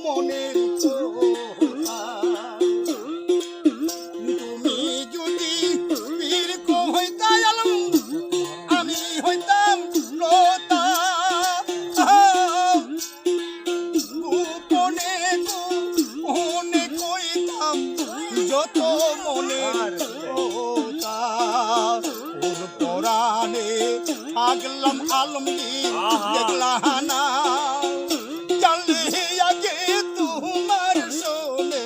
মনের কথা। তুমি যদি বীরক হইতা আলম, আমি হইতাম লতা। গোপনে গোপনে কইতাম যত মনের কথা। কোন পরাণে আগলাম আলমগীর দেখলা না, জানলে আগে তোমার শোনে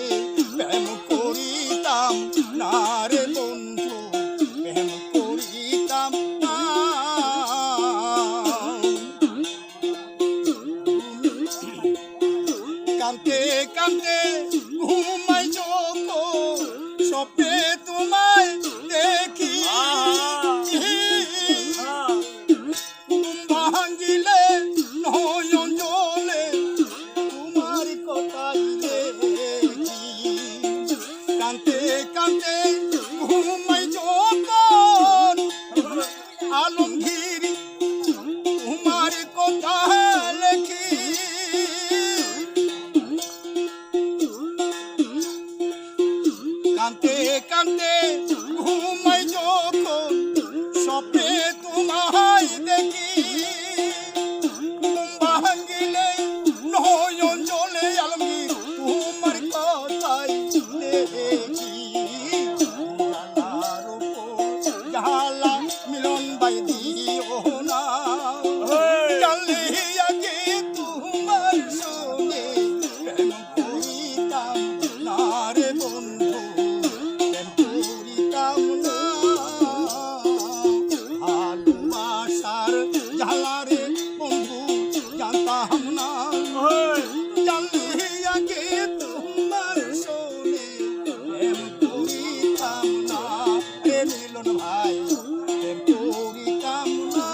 প্রেম করিতাম না রে বন্ধু, প্রেম করিতাম না। কান্তে কান্তে ঘুমাই যখন স্বপ্নে তোমায় দেখি, ভাঙ্গিলে নয়ন জলে তোমার কথাই দেখি। কান্তে কান্তে ঘুমাই যখন আলমগীর তোমার কথা লেখি। কান্তে কান্তে ঘুমাই যখন স্বপ্নে তোমায় দেখি, ভাঙ্গিলে নয়ন জলে আলমগীর তোমার কথাই দেখি। জালার উপর জালা মিলন বাই দিও না, জানলে আগে তোমার সঙ্গে প্রেম করিতাম না রে বন্ধু, প্রেম করিতাম না। ভালোবাসার জালারে বন্ধু জানতাম না, জানলে আগে তোমার সঙ্গে প্রেম করিতাম না রে মিলন ভাই, প্রেম করিতাম না।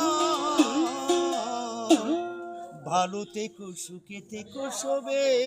ভালো থেকো সুখে থেকো সবে।